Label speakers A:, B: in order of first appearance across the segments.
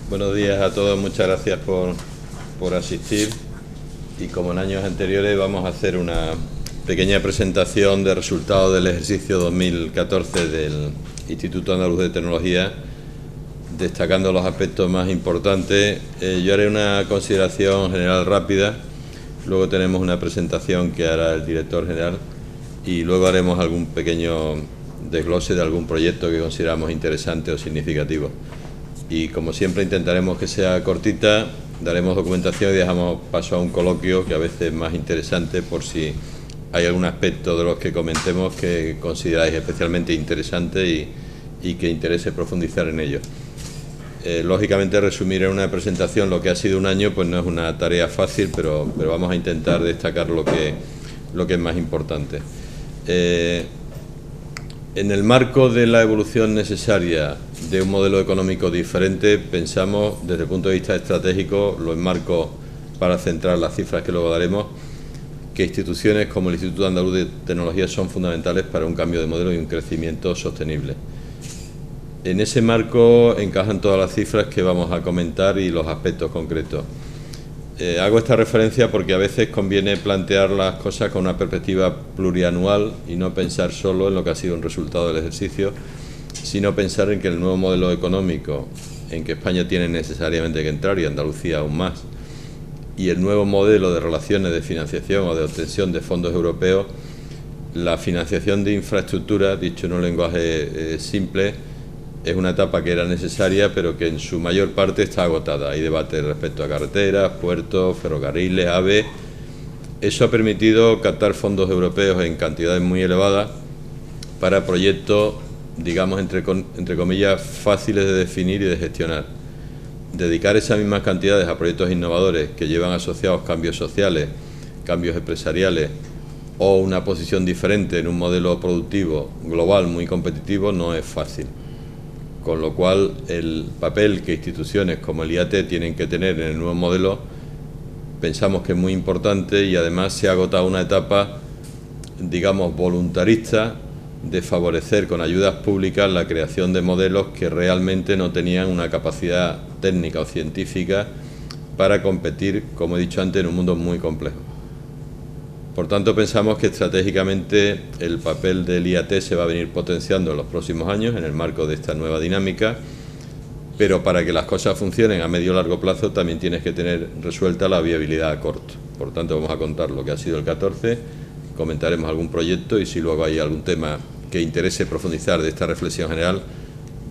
A: Buenos días a todos, muchas gracias por asistir, y como en años anteriores vamos a hacer una pequeña presentación de resultados del ejercicio 2014 del Instituto Andaluz de Tecnología, destacando los aspectos más importantes. Yo haré una consideración general rápida, luego tenemos una presentación que hará el director general y luego haremos algún pequeño desglose de algún proyecto que consideramos interesante o significativo. Y como siempre intentaremos que sea cortita, daremos documentación y dejamos paso a un coloquio que a veces es más interesante por si hay algún aspecto de los que comentemos que consideráis especialmente interesante y que interese profundizar en ello. Lógicamente resumir en una presentación lo que ha sido un año pues no es una tarea fácil, pero vamos a intentar destacar lo que es más importante. En el marco de la evolución necesaria de un modelo económico diferente, pensamos, desde el punto de vista estratégico, lo enmarco para centrar las cifras que luego daremos, que instituciones como el Instituto Andaluz de Tecnología son fundamentales para un cambio de modelo y un crecimiento sostenible. En ese marco encajan todas las cifras que vamos a comentar y los aspectos concretos. Hago esta referencia porque a veces conviene plantear las cosas con una perspectiva plurianual y no pensar solo en lo que ha sido un resultado del ejercicio, sino pensar en que el nuevo modelo económico en que España tiene necesariamente que entrar, y Andalucía aún más, y el nuevo modelo de relaciones de financiación o de obtención de fondos europeos, la financiación de infraestructura, dicho en un lenguaje simple, es una etapa que era necesaria, pero que en su mayor parte está agotada. Hay debate respecto a carreteras, puertos, ferrocarriles, AVE. Eso ha permitido captar fondos europeos en cantidades muy elevadas para proyectos, digamos, entre comillas, fáciles de definir y de gestionar. Dedicar esas mismas cantidades a proyectos innovadores que llevan asociados cambios sociales, cambios empresariales o una posición diferente en un modelo productivo global muy competitivo no es fácil. Con lo cual, el papel que instituciones como el IAT tienen que tener en el nuevo modelo pensamos que es muy importante, y además se ha agotado una etapa, digamos, voluntarista de favorecer con ayudas públicas la creación de modelos que realmente no tenían una capacidad técnica o científica para competir, como he dicho antes, en un mundo muy complejo. Por tanto, pensamos que estratégicamente el papel del IAT se va a venir potenciando en los próximos años en el marco de esta nueva dinámica, pero para que las cosas funcionen a medio o largo plazo también tienes que tener resuelta la viabilidad a corto. Por tanto, vamos a contar lo que ha sido el 14, comentaremos algún proyecto y si luego hay algún tema que interese profundizar de esta reflexión general,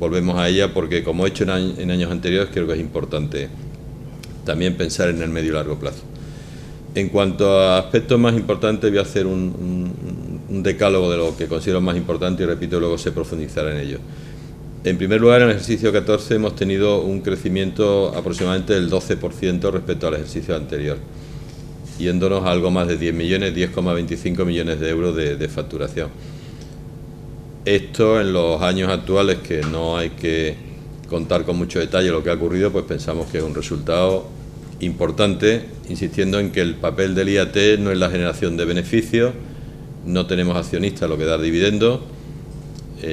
A: volvemos a ella, porque como he hecho en años anteriores, creo que es importante también pensar en el medio y largo plazo. En cuanto a aspectos más importantes, voy a hacer un decálogo de lo que considero más importante y, repito, luego se profundizará en ello. En primer lugar, en el ejercicio 14 hemos tenido un crecimiento aproximadamente del 12% respecto al ejercicio anterior, yéndonos a algo más de 10 millones, 10,25 millones de euros de facturación. Esto en los años actuales, que no hay que contar con mucho detalle lo que ha ocurrido, pues pensamos que es un resultado importante, insistiendo en que el papel del IAT no es la generación de beneficios, no tenemos accionistas lo que dar dividendos,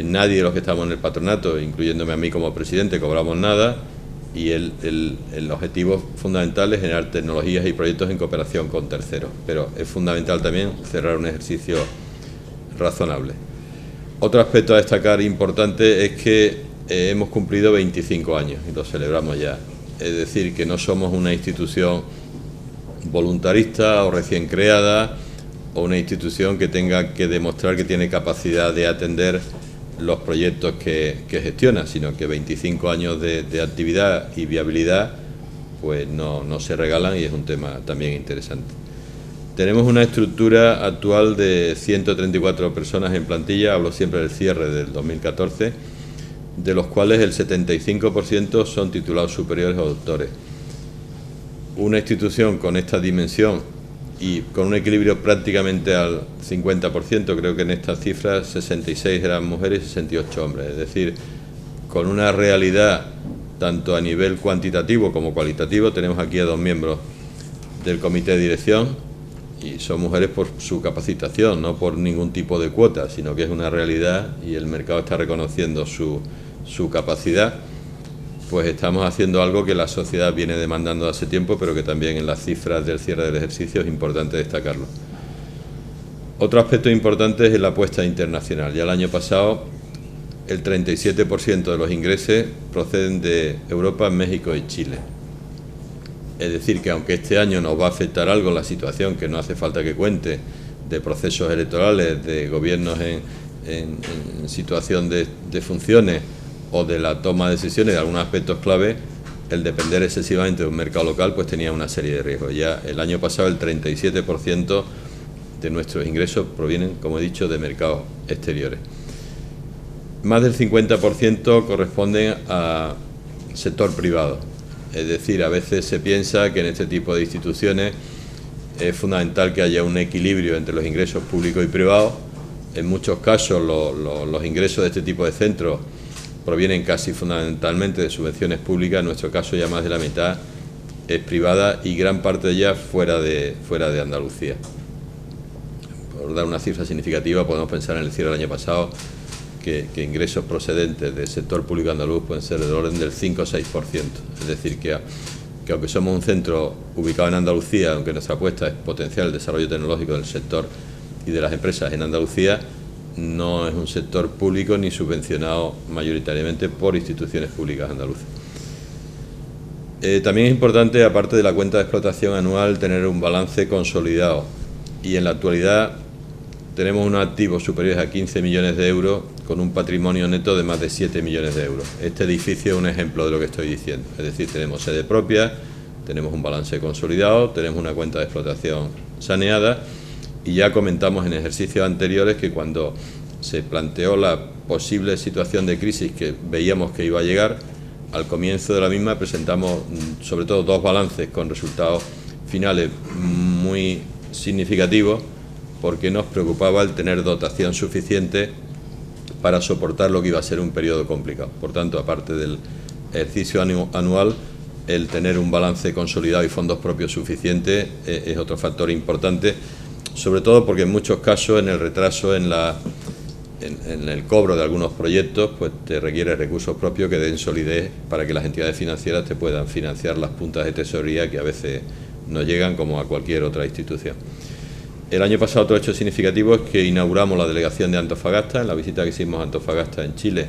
A: nadie de los que estamos en el patronato, incluyéndome a mí como presidente, cobramos nada, y el objetivo fundamental es generar tecnologías y proyectos en cooperación con terceros, pero es fundamental también cerrar un ejercicio razonable. Otro aspecto a destacar importante es que hemos cumplido 25 años y lo celebramos ya. Es decir, que no somos una institución voluntarista o recién creada, o una institución que tenga que demostrar que tiene capacidad de atender los proyectos que gestiona, sino que 25 años de actividad y viabilidad pues no se regalan, y es un tema también interesante. Tenemos una estructura actual de 134 personas en plantilla, hablo siempre del cierre del 2014, de los cuales el 75% son titulados superiores o doctores. Una institución con esta dimensión y con un equilibrio prácticamente al 50%, creo que en estas cifras 66 eran mujeres y 68 hombres, es decir, con una realidad tanto a nivel cuantitativo como cualitativo. Tenemos aquí a 2 miembros del comité de dirección y son mujeres por su capacitación, no por ningún tipo de cuota, sino que es una realidad y el mercado está reconociendo su capacidad. pues estamos haciendo algo que la sociedad viene demandando hace tiempo, pero que también en las cifras del cierre del ejercicio es importante destacarlo. Otro aspecto importante es la apuesta internacional. Ya el año pasado el 37% de los ingresos proceden de Europa, México y Chile. Es decir, que aunque este año nos va a afectar algo la situación, que no hace falta que cuente, de procesos electorales, de gobiernos en situación de funciones o de la toma de decisiones de algunos aspectos clave, el depender excesivamente de un mercado local pues tenía una serie de riesgos. Ya el año pasado el 37% de nuestros ingresos provienen, como he dicho, de mercados exteriores. Más del 50% corresponden al sector privado. Es decir, a veces se piensa que en este tipo de instituciones es fundamental que haya un equilibrio entre los ingresos públicos y privados. En muchos casos los ingresos de este tipo de centros provienen casi fundamentalmente de subvenciones públicas. En nuestro caso ya más de la mitad es privada y gran parte de ella fuera de Andalucía. Por dar una cifra significativa, podemos pensar en el cierre del año pasado que ingresos procedentes del sector público andaluz pueden ser del orden del 5 o 6%. Es decir, que aunque somos un centro ubicado en Andalucía, aunque nuestra apuesta es potenciar el desarrollo tecnológico del sector y de las empresas en Andalucía, no es un sector público ni subvencionado mayoritariamente por instituciones públicas andaluzas. También es importante, aparte de la cuenta de explotación anual, tener un balance consolidado, y en la actualidad tenemos unos activos superiores a 15 millones de euros con un patrimonio neto de más de 7 millones de euros. Este edificio es un ejemplo de lo que estoy diciendo. Es decir, tenemos sede propia, tenemos un balance consolidado, tenemos una cuenta de explotación saneada, y ya comentamos en ejercicios anteriores que cuando se planteó la posible situación de crisis que veíamos que iba a llegar, al comienzo de la misma presentamos sobre todo dos balances con resultados finales muy significativos, porque nos preocupaba el tener dotación suficiente para soportar lo que iba a ser un periodo complicado. Por tanto, aparte del ejercicio anual, el tener un balance consolidado y fondos propios suficientes es otro factor importante, sobre todo porque en muchos casos en el retraso en el cobro de algunos proyectos pues te requiere recursos propios que den solidez para que las entidades financieras te puedan financiar las puntas de tesorería que a veces no llegan, como a cualquier otra institución. El año pasado otro hecho significativo es que inauguramos la delegación de Antofagasta. En la visita que hicimos a Antofagasta en Chile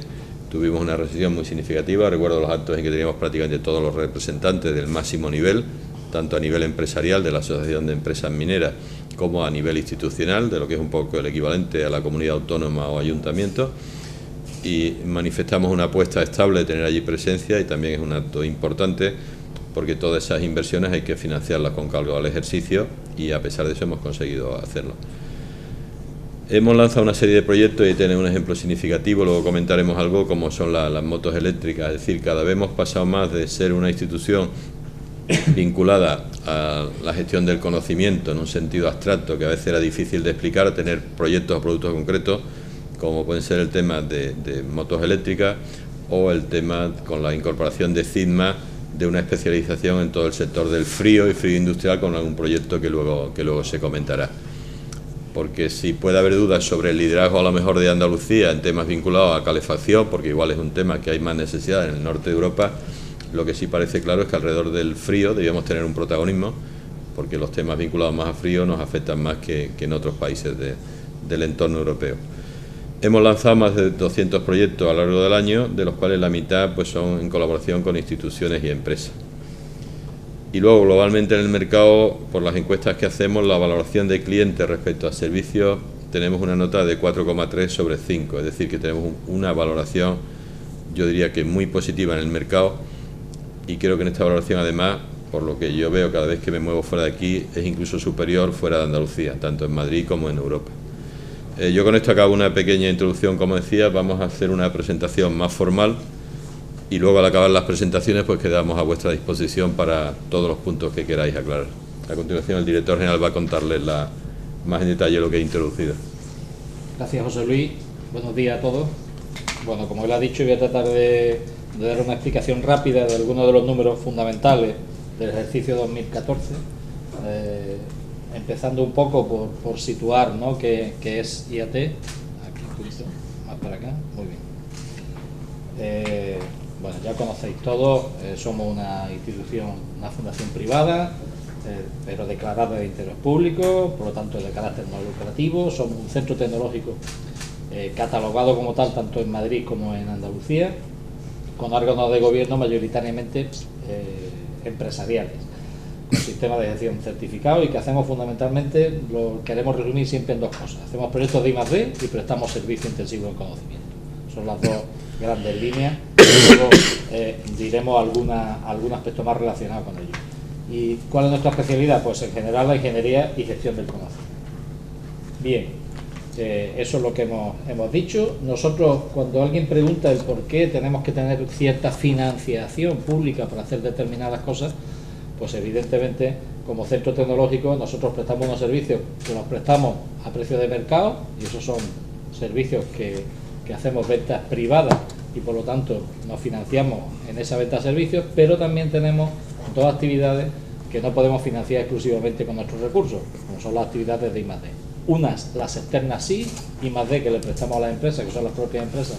A: tuvimos una recepción muy significativa. Recuerdo los actos en que teníamos prácticamente todos los representantes del máximo nivel, tanto a nivel empresarial de la Asociación de Empresas Mineras como a nivel institucional, de lo que es un poco el equivalente a la comunidad autónoma o ayuntamiento, y manifestamos una apuesta estable de tener allí presencia, y también es un acto importante porque todas esas inversiones hay que financiarlas con cargo al ejercicio, y a pesar de eso hemos conseguido hacerlo. Hemos lanzado una serie de proyectos y tienen un ejemplo significativo, luego comentaremos algo, como son las motos eléctricas. Es decir, cada vez hemos pasado más de ser una institución vinculada a la gestión del conocimiento en un sentido abstracto que a veces era difícil de explicar, a tener proyectos o productos concretos, como pueden ser el tema de motos eléctricas o el tema con la incorporación de CIDMA, de una especialización en todo el sector del frío y frío industrial, con algún proyecto que luego se comentará. Porque si puede haber dudas sobre el liderazgo a lo mejor de Andalucía en temas vinculados a calefacción, porque igual es un tema que hay más necesidad en el norte de Europa, lo que sí parece claro es que alrededor del frío debíamos tener un protagonismo, porque los temas vinculados más a frío nos afectan más que en otros países del entorno europeo. Hemos lanzado más de 200 proyectos a lo largo del año, de los cuales la mitad pues son en colaboración con instituciones y empresas. Y luego, globalmente en el mercado, por las encuestas que hacemos, la valoración de clientes respecto a servicios, tenemos una nota de 4,3 sobre 5, es decir, que tenemos una valoración, yo diría que muy positiva en el mercado, y creo que en esta valoración, además, por lo que yo veo cada vez que me muevo fuera de aquí, es incluso superior fuera de Andalucía, tanto en Madrid como en Europa. Yo con esto acabo una pequeña introducción, como decía. Vamos a hacer una presentación más formal y luego, al acabar las presentaciones, pues quedamos a vuestra disposición para todos los puntos que queráis aclarar. A continuación, el director general va a contarles más en detalle lo que he introducido.
B: Gracias, José Luis. Buenos días a todos. Bueno, como él ha dicho, voy a tratar de dar una explicación rápida de algunos de los números fundamentales del ejercicio 2014. Empezando un poco por situar, ¿no?, qué es IAT. Aquí un poquito más para acá, muy bien. bueno, ya conocéis todos, somos una institución, una fundación privada, pero declarada de interés público, por lo tanto de carácter no lucrativo. Somos un centro tecnológico catalogado como tal, tanto en Madrid como en Andalucía, con órganos de gobierno mayoritariamente empresariales, con sistema de gestión certificado, y que hacemos fundamentalmente, lo queremos resumir siempre en dos cosas: hacemos proyectos de I+D y prestamos servicio intensivo en conocimiento. Son las dos grandes líneas. Luego diremos algún aspecto más relacionado con ello. ¿Y cuál es nuestra especialidad? Pues en general la ingeniería y gestión del conocimiento. Bien, eso es lo que hemos dicho. Nosotros, cuando alguien pregunta el por qué tenemos que tener cierta financiación pública para hacer determinadas cosas, pues evidentemente, como centro tecnológico, nosotros prestamos unos servicios que los prestamos a precio de mercado, y esos son servicios que hacemos ventas privadas, y por lo tanto nos financiamos en esa venta de servicios, pero también tenemos dos actividades que no podemos financiar exclusivamente con nuestros recursos, como son las actividades de I+D. Unas, las externas sí, I+D que le prestamos a las empresas, que son las propias empresas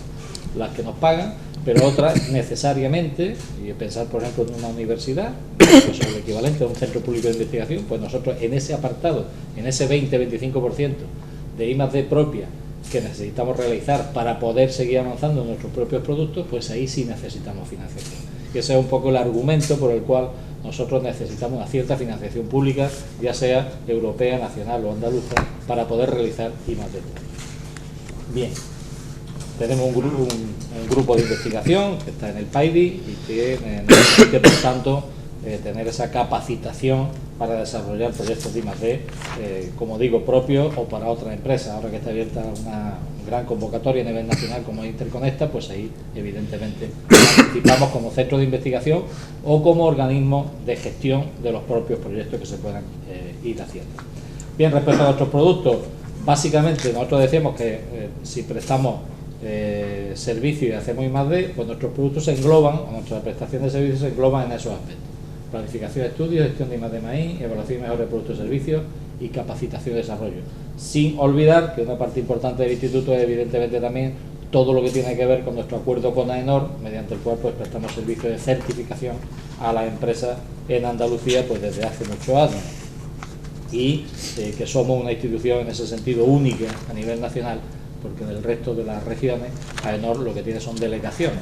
B: las que nos pagan, pero otras necesariamente, y pensar por ejemplo en una universidad, que es el equivalente a un centro público de investigación, pues nosotros en ese apartado, en ese 20-25% de I+D propia que necesitamos realizar para poder seguir avanzando en nuestros propios productos, pues ahí sí necesitamos financiación. Y ese es un poco el argumento por el cual nosotros necesitamos una cierta financiación pública, ya sea europea, nacional o andaluza, para poder realizar I+D. Bien, tenemos un grupo de investigación que está en el PAIDI y que necesita, por tanto, tener esa capacitación para desarrollar proyectos de I+D, como digo, propios o para otras empresas. Ahora que está abierta una gran convocatoria a nivel nacional como Interconecta, pues ahí evidentemente participamos como centro de investigación o como organismo de gestión de los propios proyectos que se puedan ir haciendo. Bien, respecto a nuestros productos, básicamente nosotros decimos que si prestamos servicio y hacemos I+D, pues nuestros productos se engloban, o nuestra prestación de servicios se engloban en esos aspectos: planificación de estudios, gestión de I+D+I, evaluación y mejora de productos y servicios, y capacitación y desarrollo. Sin olvidar que una parte importante del instituto es evidentemente también todo lo que tiene que ver con nuestro acuerdo con AENOR, mediante el cual pues prestamos servicios de certificación a las empresas en Andalucía pues desde hace muchos años, y que somos una institución en ese sentido única a nivel nacional, porque en el resto de las regiones AENOR lo que tiene son delegaciones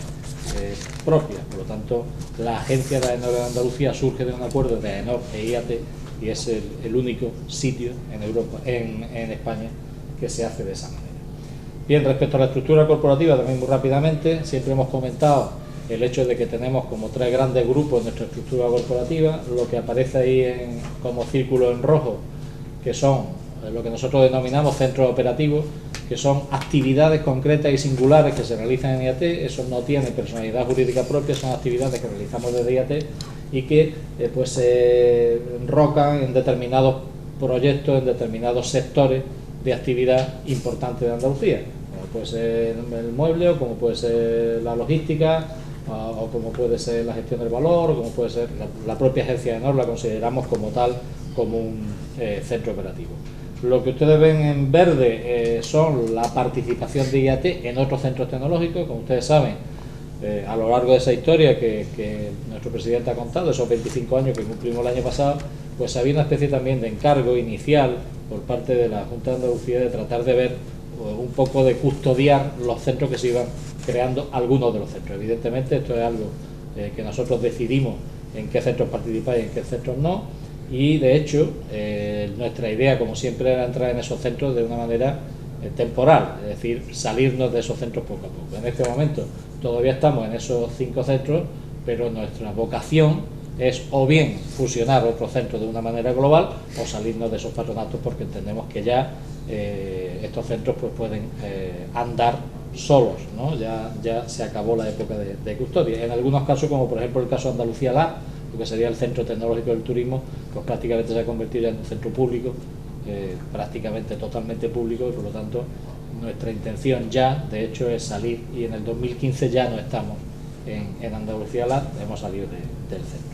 B: propias. Por lo tanto, la agencia de AENOR de Andalucía surge de un acuerdo de AENOR e IAT, y es el único sitio en Europa, en España, que se hace de esa manera. Bien, respecto a la estructura corporativa, también muy rápidamente, siempre hemos comentado el hecho de que tenemos como tres grandes grupos en nuestra estructura corporativa. Lo que aparece ahí como círculo en rojo, que son lo que nosotros denominamos centros operativos, que son actividades concretas y singulares que se realizan en IAT. Eso no tiene personalidad jurídica propia, son actividades que realizamos desde IAT y que pues se enrocan en determinados proyectos, en determinados sectores de actividad importante de Andalucía, como puede ser el mueble, o como puede ser la logística, o como puede ser la gestión del valor, o como puede ser la propia agencia de AENOR. La consideramos como tal, como un centro operativo. Lo que ustedes ven en verde son la participación de IAT en otros centros tecnológicos. Como ustedes saben, a lo largo de esa historia que nuestro presidente ha contado, esos 25 años que cumplimos el año pasado, pues había una especie también de encargo inicial por parte de la Junta de Andalucía de tratar de ver un poco, de custodiar los centros que se iban creando, algunos de los centros. Evidentemente esto es algo que nosotros decidimos en qué centros participar y en qué centros no, y de hecho nuestra idea, como siempre, era entrar en esos centros de una manera temporal, es decir, salirnos de esos centros poco a poco. En este momento todavía estamos en esos 5 centros, pero nuestra vocación es o bien fusionar otros centros de una manera global, o salirnos de esos patronatos, porque entendemos que ya estos centros pues pueden andar solos, ¿no? Ya se acabó la época de custodia. En algunos casos, como por ejemplo el caso de Andalucía Lab, lo que sería el Centro Tecnológico del Turismo, pues prácticamente se ha convertido en un centro público, prácticamente totalmente público, y por lo tanto nuestra intención ya, de hecho, es salir, y en el 2015 ya no estamos en Andalucía Lab, hemos salido del centro.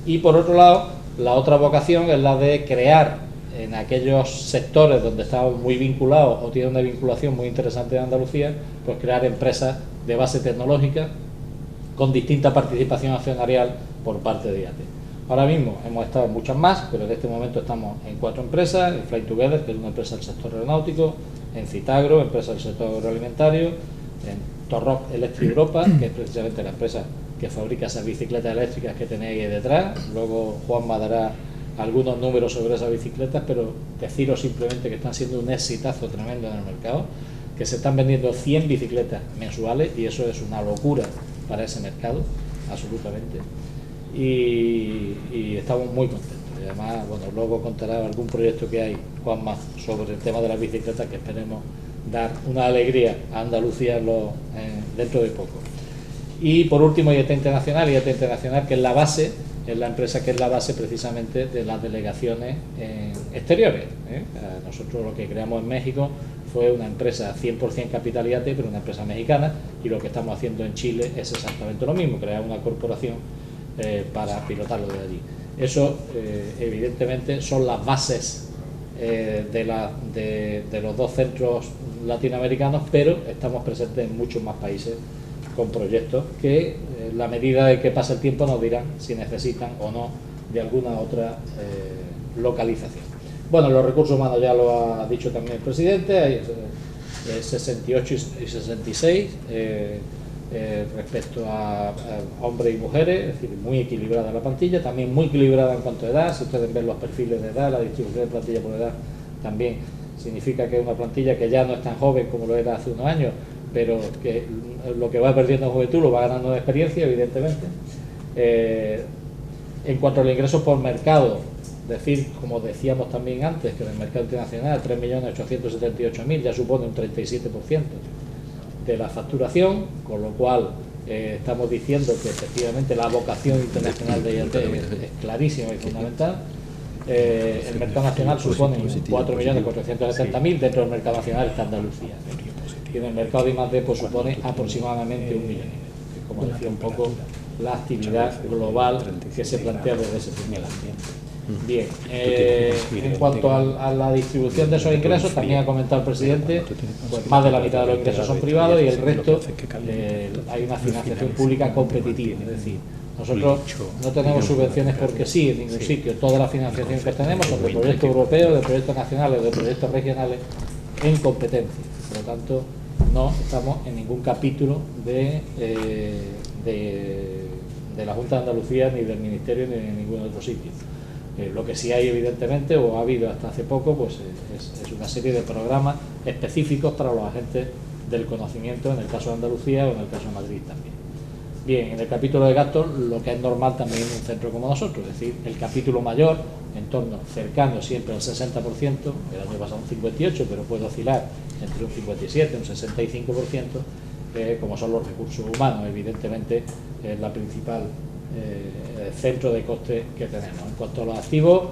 B: Y por otro lado, la otra vocación es la de crear en aquellos sectores donde estamos muy vinculados o tienen una vinculación muy interesante en Andalucía, pues crear empresas de base tecnológica con distinta participación accionarial por parte de IAT. Ahora mismo hemos estado en muchas más, pero en este momento estamos en 4 empresas: en Fly Together, que es una empresa del sector aeronáutico; en Citagro, empresa del sector agroalimentario; en Torroc Electric Europa, que es precisamente la empresa que fabrica esas bicicletas eléctricas que tenéis ahí detrás. Luego Juanma dará algunos números sobre esas bicicletas, pero deciros simplemente que están siendo un exitazo tremendo en el mercado, que se están vendiendo 100 bicicletas mensuales, y eso es una locura para ese mercado, absolutamente. Y estamos muy contentos. Y además, bueno, luego contará algún proyecto que hay, Juanma, sobre el tema de las bicicletas, que esperemos dar una alegría a Andalucía dentro de poco. Y por último, IAT Internacional, que es la base, es la empresa que es la base precisamente de las delegaciones exteriores. Nosotros lo que creamos en México fue una empresa 100% capital IAT, pero una empresa mexicana, y lo que estamos haciendo en Chile es exactamente lo mismo, crear una corporación para pilotarlo de allí. Eso evidentemente son las bases de los 2 centros latinoamericanos, pero estamos presentes en muchos más países con proyectos que, en la medida de que pasa el tiempo, nos dirán si necesitan o no de alguna otra localización. Bueno, los recursos humanos ya lo ha dicho también el presidente, hay 68 y 66 respecto a hombres y mujeres, es decir, muy equilibrada la plantilla, también muy equilibrada en cuanto a edad. Si ustedes ven los perfiles de edad, la distribución de plantilla por edad también significa que es una plantilla que ya no es tan joven como lo era hace unos años, pero que lo que va perdiendo en juventud lo va ganando en experiencia, evidentemente. En cuanto a los ingresos por mercado, decir, como decíamos también antes, que en el mercado internacional 3.878.000 ya supone un 37% de la facturación, con lo cual estamos diciendo que efectivamente la vocación internacional de IAT es clarísima y fundamental. El mercado nacional supone 4.470.000, dentro del mercado nacional está Andalucía, y en el mercado de I+D pues supone aproximadamente 1 millón, que, como decía, un poco la actividad global que se plantea desde ese primer ambiente. Bien, en cuanto a la distribución de esos ingresos, también ha comentado el presidente, pues más de la mitad de los ingresos son privados y el resto hay una financiación pública competitiva. Es decir, nosotros no tenemos subvenciones porque sí en ningún sitio. Toda la financiación que tenemos son de proyectos europeos, de proyectos nacionales, de proyectos regionales en competencia. Por lo tanto, no estamos en ningún capítulo de la Junta de Andalucía, ni del Ministerio, ni de ningún otro sitio. Lo que sí hay, evidentemente, o ha habido hasta hace poco, pues es una serie de programas específicos para los agentes del conocimiento, en el caso de Andalucía o en el caso de Madrid también. Bien, en el capítulo de gastos, lo que es normal también en un centro como nosotros, es decir, el capítulo mayor, en torno cercano siempre al 60%, el año pasado un 58%, pero puede oscilar entre un 57%, un 65%, como son los recursos humanos, evidentemente, es la principal centro de coste que tenemos. En cuanto a los activos,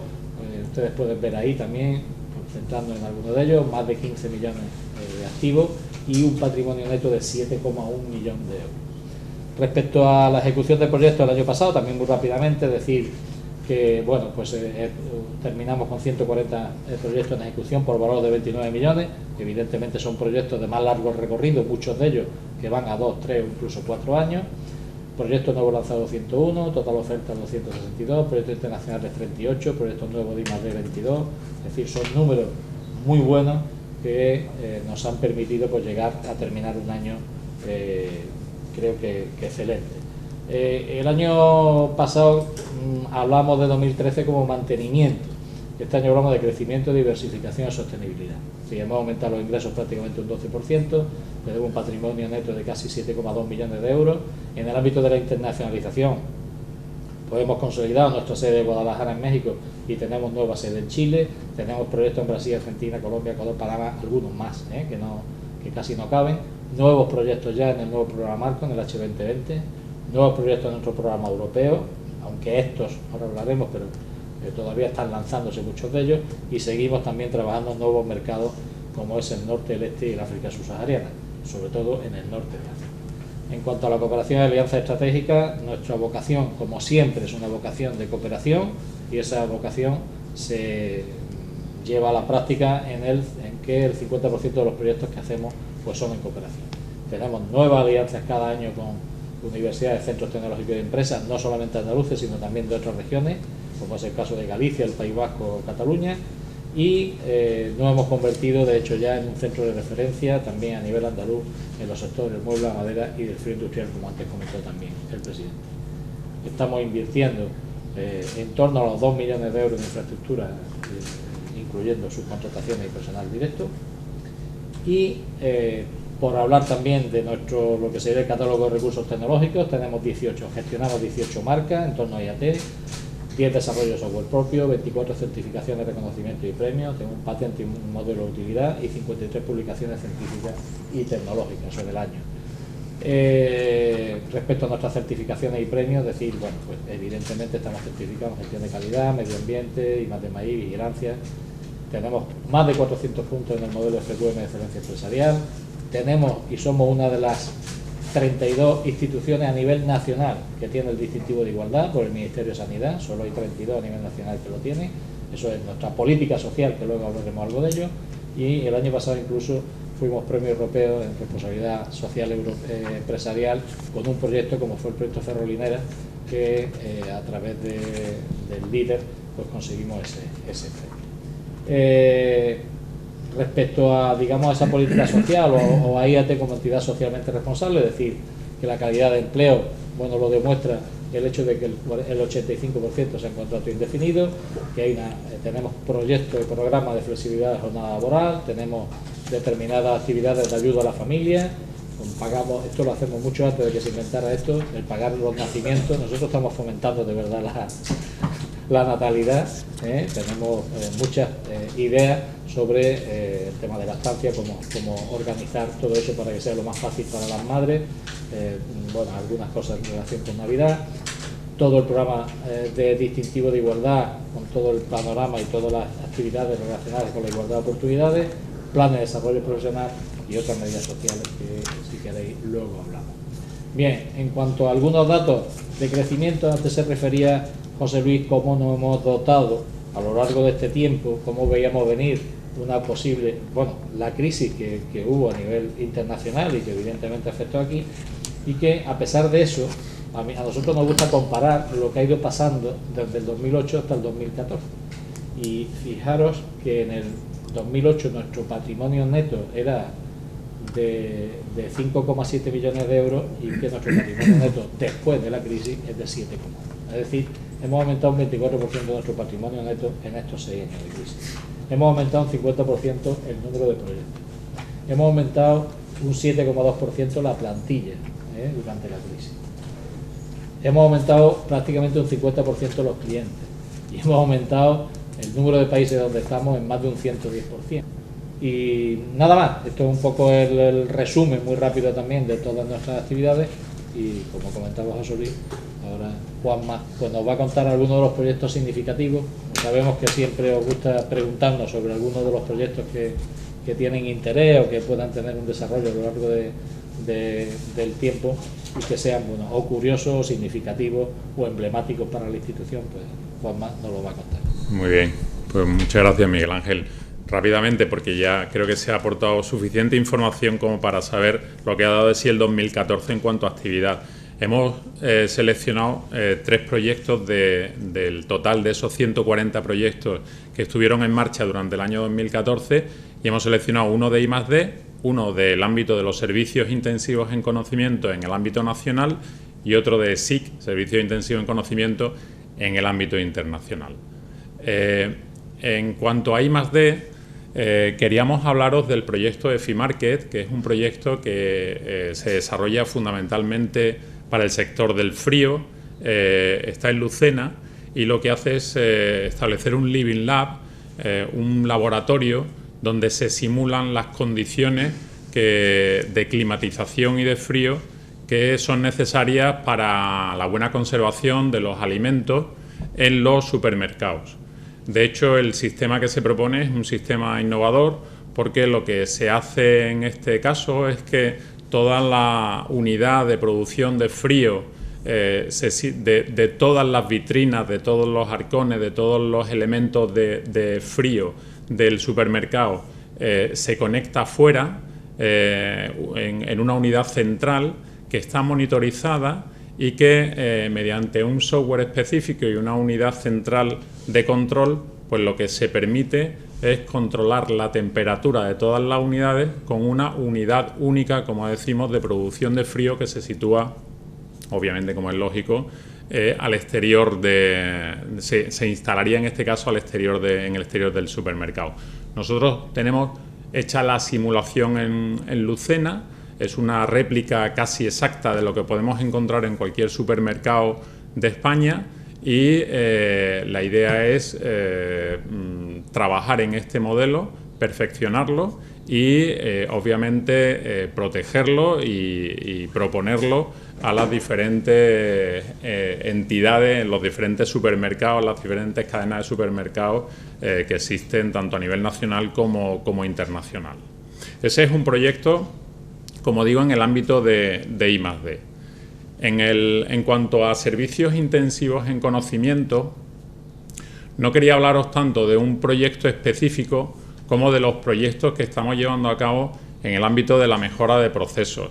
B: ustedes pueden ver ahí también, centrando en algunos de ellos, más de 15 millones de activos y un patrimonio neto de 7,1 millones de euros. Respecto a la ejecución del proyecto del año pasado, también muy rápidamente decir que, bueno, pues terminamos con 140 proyectos en ejecución por valor de 29 millones. Evidentemente son proyectos de más largo recorrido, muchos de ellos que van a 2, 3 o incluso 4 años. Proyectos nuevos lanzados 101, total oferta 262, proyectos internacionales 38, proyectos nuevos de I+D 22, es decir, son números muy buenos que nos han permitido pues llegar a terminar un año creo que excelente. El año pasado hablamos de 2013 como mantenimiento, este año hablamos de crecimiento, diversificación y sostenibilidad. Si hemos aumentado los ingresos prácticamente un 12%, tenemos un patrimonio neto de casi 7,2 millones de euros. En el ámbito de la internacionalización, pues hemos consolidado nuestra sede de Guadalajara en México y tenemos nueva sede en Chile, tenemos proyectos en Brasil, Argentina, Colombia, Ecuador, Panamá, algunos más que casi no caben, nuevos proyectos ya en el nuevo programa Marco, en el H2020, nuevos proyectos en nuestro programa europeo, aunque estos, ahora hablaremos, pero todavía están lanzándose muchos de ellos, y seguimos también trabajando en nuevos mercados como es el norte, el este y el África subsahariana, sobre todo en el norte de África. En cuanto a la cooperación y alianza estratégica, nuestra vocación, como siempre, es una vocación de cooperación, y esa vocación se lleva a la práctica en que el 50% de los proyectos que hacemos pues son en cooperación. Tenemos nuevas alianzas cada año con universidades, centros tecnológicos y empresas, no solamente andaluces, sino también de otras regiones, como es el caso de Galicia, el País Vasco o Cataluña, y nos hemos convertido, de hecho, ya en un centro de referencia también a nivel andaluz en los sectores del mueble, la madera y del frío industrial, como antes comentó también el presidente. Estamos invirtiendo en torno a los 2 millones de euros en infraestructura, incluyendo subcontrataciones y personal directo, y por hablar también de nuestro, lo que sería el catálogo de recursos tecnológicos, gestionamos 18 marcas en torno a IAT, 10 desarrollos de software propio, 24 certificaciones de reconocimiento y premios, tengo un patente y un modelo de utilidad y 53 publicaciones científicas y tecnológicas sobre el año. Respecto a nuestras certificaciones y premios, decir, bueno, pues evidentemente estamos certificados en gestión de calidad, medio ambiente, I+D+I, vigilancia. Tenemos más de 400 puntos en el modelo FQM de excelencia empresarial. Tenemos y somos una de las 32 instituciones a nivel nacional que tiene el distintivo de igualdad por el Ministerio de Sanidad, solo hay 32 a nivel nacional que lo tienen. Eso es nuestra política social, que luego hablaremos algo de ello, y el año pasado incluso fuimos premio europeo en responsabilidad social empresarial con un proyecto como fue el proyecto Ferrolinera, que a través del líder pues conseguimos ese premio. Respecto a, digamos, a esa política social o a IAT como entidad socialmente responsable, es decir, que la calidad de empleo, bueno, lo demuestra el hecho de que el 85% sea en contrato indefinido, que tenemos proyectos y programas de flexibilidad de jornada laboral, tenemos determinadas actividades de ayuda a la familia, pagamos, esto lo hacemos mucho antes de que se inventara esto, el pagar los nacimientos. Nosotros estamos fomentando de verdad la natalidad, tenemos muchas ideas sobre el tema de la estancia, cómo organizar todo eso para que sea lo más fácil para las madres, bueno, algunas cosas en relación con Navidad, todo el programa de distintivo de igualdad, con todo el panorama y todas las actividades relacionadas con la igualdad de oportunidades, planes de desarrollo profesional y otras medidas sociales que, si queréis, luego hablamos. Bien, en cuanto a algunos datos de crecimiento, antes se refería José Luis cómo nos hemos dotado a lo largo de este tiempo, cómo veíamos venir una posible, bueno, la crisis que hubo a nivel internacional y que evidentemente afectó aquí, y que a pesar de eso, a nosotros nos gusta comparar lo que ha ido pasando desde el 2008 hasta el 2014. Y fijaros que en el 2008 nuestro patrimonio neto era de 5,7 millones de euros y que nuestro patrimonio neto después de la crisis es de 7,1. Es decir, hemos aumentado un 24% de nuestro patrimonio neto en estos 6 años de crisis. Hemos aumentado un 50% el número de proyectos. Hemos aumentado un 7,2% la plantilla durante la crisis. Hemos aumentado prácticamente un 50% los clientes y hemos aumentado el número de países donde estamos en más de un 110%. Y nada más, esto es un poco el resumen muy rápido también de todas nuestras actividades y, como comentaba José Luis, ahora Juanma pues nos va a contar algunos de los proyectos significativos. Sabemos que siempre os gusta preguntarnos sobre algunos de los proyectos que tienen interés o que puedan tener un desarrollo a lo largo del tiempo y que sean, bueno, o curiosos, o significativos o emblemáticos para la institución. Pues Juanma nos lo va a contar.
C: Muy bien, pues muchas gracias, Miguel Ángel. Rápidamente, porque ya creo que se ha aportado suficiente información como para saber lo que ha dado de sí el 2014 en cuanto a actividad. Hemos seleccionado 3 proyectos del total de esos 140 proyectos que estuvieron en marcha durante el año 2014 y hemos seleccionado uno de I+D, uno del ámbito de los servicios intensivos en conocimiento en el ámbito nacional y otro de SIC, Servicios Intensivos en Conocimiento, en el ámbito internacional. En cuanto a I+D, queríamos hablaros del proyecto EFIMarket, que es un proyecto que se desarrolla fundamentalmente para el sector del frío, está en Lucena y lo que hace es establecer un Living Lab, un laboratorio donde se simulan las condiciones de climatización y de frío que son necesarias para la buena conservación de los alimentos en los supermercados. De hecho, el sistema que se propone es un sistema innovador porque lo que se hace en este caso es que toda la unidad de producción de frío, de todas las vitrinas, de todos los arcones, de todos los elementos de frío del supermercado, se conecta fuera en una unidad central que está monitorizada y que mediante un software específico y una unidad central de control, pues lo que se permite es controlar la temperatura de todas las unidades con una unidad única, como decimos, de producción de frío que se sitúa, obviamente, como es lógico, al exterior se instalaría en este caso en el exterior del supermercado. Nosotros tenemos hecha la simulación en Lucena. Es una réplica casi exacta de lo que podemos encontrar en cualquier supermercado de España y la idea es trabajar en este modelo, perfeccionarlo y obviamente protegerlo y proponerlo a las diferentes entidades, en los diferentes supermercados, las diferentes cadenas de supermercados que existen tanto a nivel nacional como internacional. Ese es un proyecto, como digo, en el ámbito de I+D. En cuanto a servicios intensivos en conocimiento, no quería hablaros tanto de un proyecto específico como de los proyectos que estamos llevando a cabo en el ámbito de la mejora de procesos.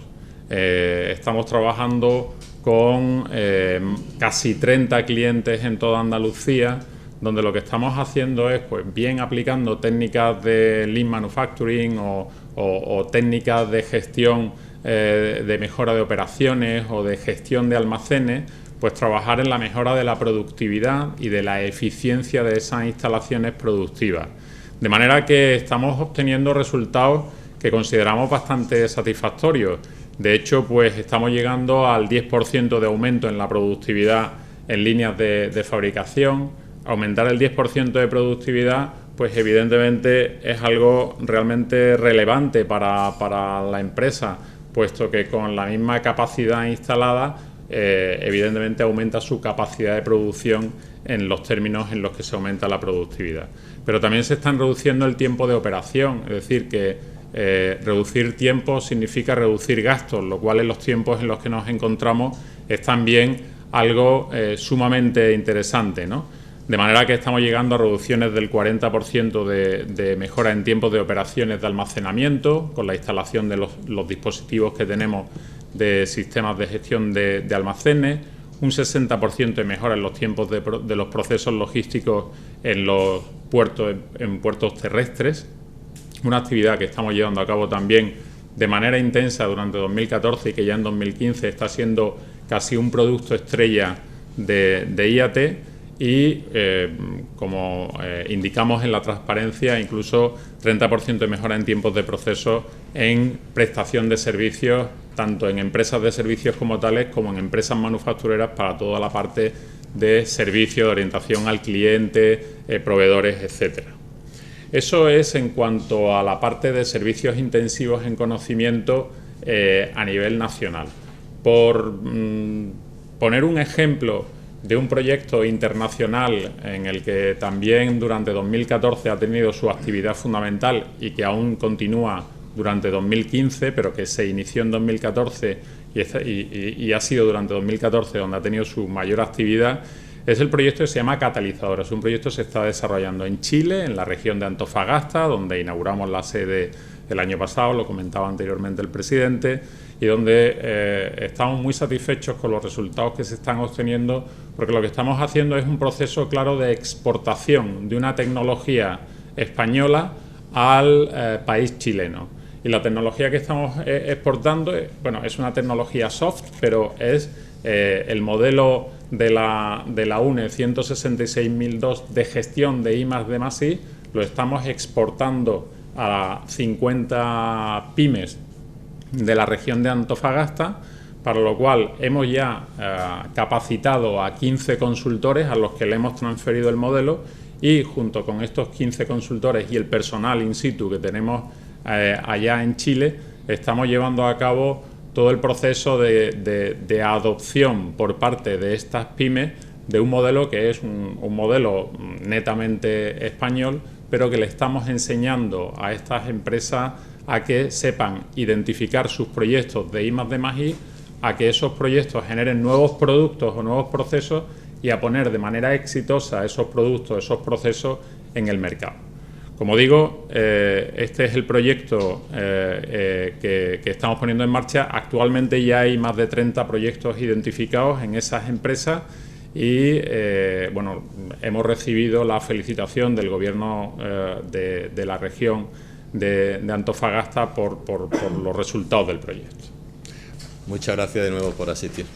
C: Estamos trabajando con casi 30 clientes en toda Andalucía, donde lo que estamos haciendo es, pues, bien aplicando técnicas de Lean Manufacturing o técnicas de gestión de mejora de operaciones o de gestión de almacenes, pues trabajar en la mejora de la productividad y de la eficiencia de esas instalaciones productivas. De manera que estamos obteniendo resultados que consideramos bastante satisfactorios. De hecho, pues estamos llegando al 10% de aumento en la productividad en líneas de fabricación. Aumentar el 10% de productividad, pues evidentemente es algo realmente relevante para la empresa, puesto que con la misma capacidad instalada, evidentemente aumenta su capacidad de producción en los términos en los que se aumenta la productividad. Pero también se están reduciendo el tiempo de operación, es decir, que reducir tiempo significa reducir gastos, lo cual en los tiempos en los que nos encontramos es también algo sumamente interesante, ¿no? De manera que estamos llegando a reducciones del 40% de mejora en tiempos de operaciones de almacenamiento, con la instalación de los dispositivos que tenemos de sistemas de gestión de almacenes, un 60% de mejora en los tiempos de los procesos logísticos en puertos terrestres, una actividad que estamos llevando a cabo también de manera intensa durante 2014 y que ya en 2015 está siendo casi un producto estrella de IAT. Y, como indicamos en la transparencia, incluso 30% de mejora en tiempos de proceso en prestación de servicios, tanto en empresas de servicios como tales, como en empresas manufactureras, para toda la parte de servicio, de orientación al cliente, proveedores, etcétera. Eso es en cuanto a la parte de servicios intensivos en conocimiento a nivel nacional. Por poner un ejemplo de un proyecto internacional en el que también durante 2014 ha tenido su actividad fundamental y que aún continúa durante 2015, pero que se inició en 2014 y ha sido durante 2014 donde ha tenido su mayor actividad, es el proyecto que se llama Catalizadora. Es un proyecto que se está desarrollando en Chile, en la región de Antofagasta, donde inauguramos la sede el año pasado, lo comentaba anteriormente el presidente, y donde estamos muy satisfechos con los resultados que se están obteniendo, porque lo que estamos haciendo es un proceso claro de exportación de una tecnología española al país chileno. Y la tecnología que estamos exportando, bueno, es una tecnología soft, pero es el modelo de la UNE 166.002 de gestión de I+D+I, lo estamos exportando a 50 pymes de la región de Antofagasta, para lo cual hemos ya capacitado a 15 consultores a los que le hemos transferido el modelo, y junto con estos 15 consultores y el personal in situ que tenemos allá en Chile, estamos llevando a cabo todo el proceso de adopción por parte de estas pymes de un modelo que es un modelo netamente español, pero que le estamos enseñando a estas empresas a que sepan identificar sus proyectos de I+D+I, a que esos proyectos generen nuevos productos o nuevos procesos y a poner de manera exitosa esos productos, esos procesos en el mercado. Como digo, este es el proyecto que estamos poniendo en marcha. Actualmente ya hay más de 30 proyectos identificados en esas empresas y bueno, hemos recibido la felicitación del Gobierno de la región de Antofagasta por los resultados del proyecto.
A: Muchas gracias de nuevo por asistir.